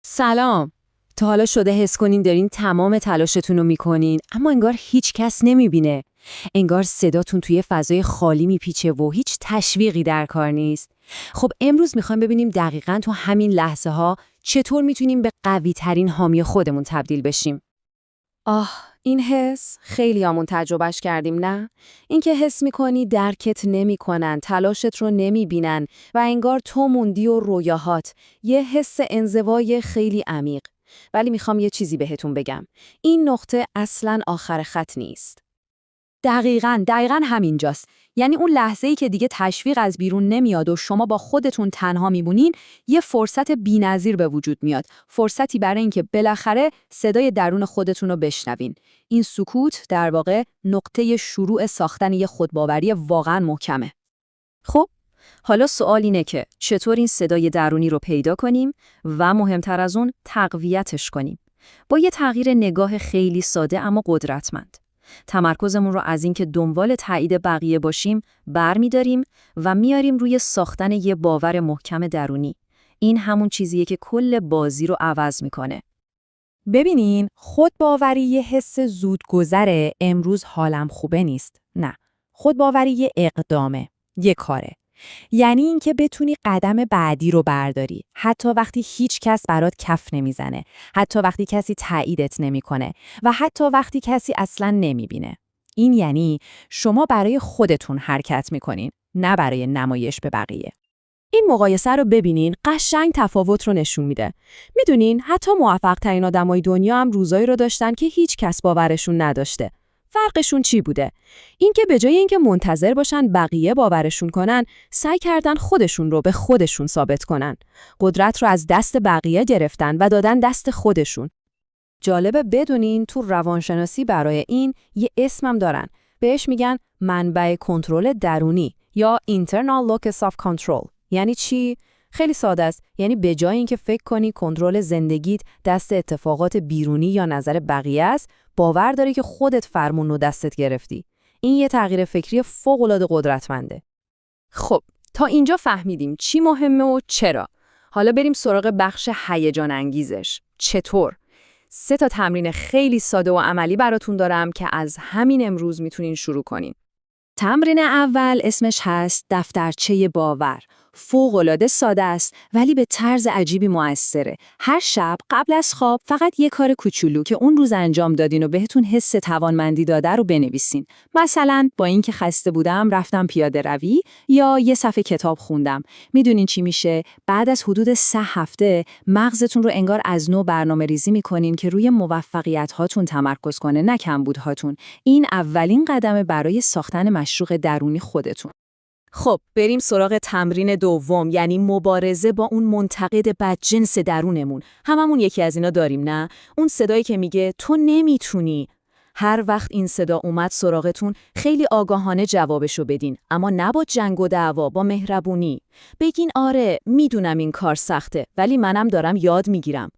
سلام. تا حالا شده حس کنین دارین تمام تلاشتون رو میکنین اما انگار هیچ کس نمیبینه. انگار صداتون توی فضای خالی میپیچه و هیچ تشویقی در کار نیست. خب امروز میخوایم ببینیم دقیقاً تو همین لحظه ها چطور میتونیم به قوی ترین حامی خودمون تبدیل بشیم. این حس خیلی همون تجربهش کردیم نه؟ اینکه حس میکنی درکت نمیکنن، تلاشت رو نمیبینن و انگار تو موندی و رویاهات، یه حس انزوای خیلی عمیق. ولی میخوام یه چیزی بهتون بگم. این نقطه اصلاً آخر خط نیست. دقیقاً همینجاست. یعنی اون لحظه‌ای که دیگه تشویق از بیرون نمیاد و شما با خودتون تنها میمونین، یه فرصت بی‌نظیر به وجود میاد. فرصتی برای اینکه بالاخره صدای درون خودتون رو بشنوین. این سکوت در واقع نقطه شروع ساختن یه خودباوری واقعاً محکمه. خب، حالا سوال اینه که چطور این صدای درونی رو پیدا کنیم و مهمتر از اون تقویتش کنیم. با یه تغییر نگاه خیلی ساده اما قدرتمند. تمرکزمون رو از اینکه دنبال تایید بقیه باشیم برمی‌داریم و میاریم روی ساختن یه باور محکم درونی. این همون چیزیه که کل بازی رو عوض میکنه. ببینین، خودباوری یه حس زودگذره، امروز حالم خوبه نیست. نه، خودباوری یه اقدامه، یه کاره. یعنی اینکه بتونی قدم بعدی رو برداری، حتی وقتی هیچ کس برات کف نمیزنه، حتی وقتی کسی تاییدت نمیکنه و حتی وقتی کسی اصلاً نمیبینه. این یعنی شما برای خودتون حرکت میکنین، نه برای نمایش به بقیه. این مقایسه رو ببینین، قشنگ تفاوت رو نشون میده. میدونین حتی موفق ترین آدمای دنیا هم روزایی رو داشتن که هیچ کس باورشون نداشته. فرقشون چی بوده؟ اینکه به جای اینکه منتظر باشن بقیه باورشون کنن، سعی کردن خودشون رو به خودشون ثابت کنن. قدرت رو از دست بقیه گرفتن و دادن دست خودشون. جالبه بدونین تو روانشناسی برای این یه اسمم دارن. بهش میگن منبع کنترل درونی یا internal locus of control. یعنی چی؟ خیلی ساده است. یعنی به جای اینکه فکر کنی کنترل زندگیت دست اتفاقات بیرونی یا نظر بقیه است، باور داری که خودت فرمون رو دستت گرفتی. این یه تغییر فکری فوق‌العاده قدرتمنده. خب، تا اینجا فهمیدیم چی مهمه و چرا. حالا بریم سراغ بخش هیجان انگیزش. چطور؟ 3 تمرین خیلی ساده و عملی براتون دارم که از همین امروز میتونین شروع کنین. تمرین اول اسمش هست دفترچه باور. فوق‌العاده ساده است ولی به طرز عجیبی مؤثره. هر شب قبل از خواب فقط یه کار کوچولو که اون روز انجام دادین و بهتون حس توانمندی داده رو بنویسین. مثلا با اینکه خسته بودم رفتم پیاده روی یا یه صفحه کتاب خوندم. میدونین چی میشه؟ بعد از حدود 3 هفته مغزتون رو انگار از نو برنامه‌ریزی میکنین که روی موفقیت هاتون تمرکز کنه، نه کمبودهاتون. این اولین قدم برای ساختن مشروع درونی خودتون. خب بریم سراغ تمرین دوم، یعنی مبارزه با اون منتقد بدجنس درونمون. هممون یکی از اینا داریم نه؟ اون صدایی که میگه تو نمیتونی. هر وقت این صدا اومد سراغتون خیلی آگاهانه جوابشو بدین، اما نه با جنگ و دعوا، با مهربونی. بگین آره میدونم این کار سخته ولی منم دارم یاد میگیرم.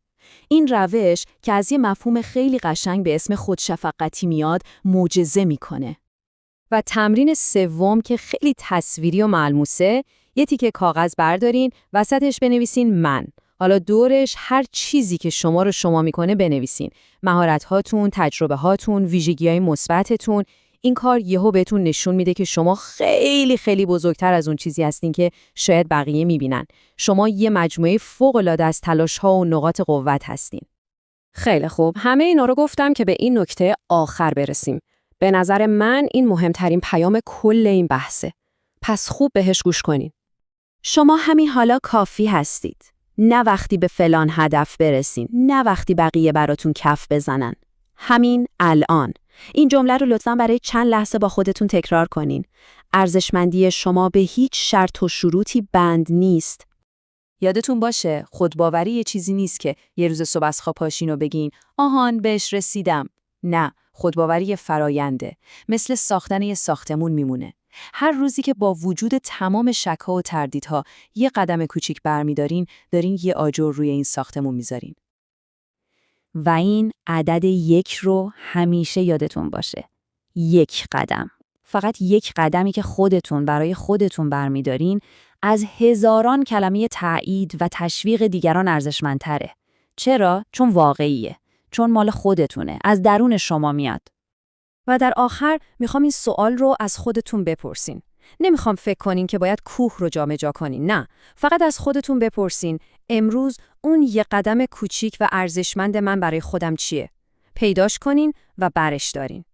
این روش که از یه مفهوم خیلی قشنگ به اسم خودشفقتی میاد معجزه میکنه. و تمرین سوم که خیلی تصویری و ملموسه، یه تیکه کاغذ بردارین، وسطش بنویسین من. حالا دورش هر چیزی که شما رو شما میکنه بنویسین. مهارت‌هاتون، تجربه‌هاتون، ویژگی‌های مثبتتون. این کار یهو بهتون نشون میده که شما خیلی خیلی بزرگتر از اون چیزی هستین که شاید بقیه میبینن. شما یه مجموعه فوق‌العاده از تلاش‌ها و نقاط قوت هستین. خیلی خوب، همه اینا رو گفتم که به این نکته آخر برسیم. به نظر من این مهمترین پیام کل این بحثه. پس خوب بهش گوش کنین. شما همین حالا کافی هستید. نه وقتی به فلان هدف برسین، نه وقتی بقیه براتون کف بزنن. همین الان. این جمله رو لطفاً برای چند لحظه با خودتون تکرار کنین. ارزشمندی شما به هیچ شرط و شروطی بند نیست. یادتون باشه خودباوری یه چیزی نیست که یه روز صبح از خواب پاشین و بگین آهان بهش رسیدم. نه، خودباوری فراینده. مثل ساختن یه ساختمون میمونه. هر روزی که با وجود تمام شک‌ها و تردیدها یه قدم کوچیک برمی‌دارین، دارین یه آجر روی این ساختمون میذارین. و این عدد 1 رو همیشه یادتون باشه. 1 قدم. فقط 1 قدمی که خودتون برای خودتون برمی‌دارین از هزاران کلمه تایید و تشویق دیگران ارزشمندتره. چرا؟ چون واقعیه. چون مال خودتونه. از درون شما میاد. و در آخر میخوام این سوال رو از خودتون بپرسین. نمیخوام فکر کنین که باید کوه رو جابجا کنین. نه، فقط از خودتون بپرسین امروز اون یه قدم کوچیک و ارزشمند من برای خودم چیه؟ پیداش کنین و برش دارین.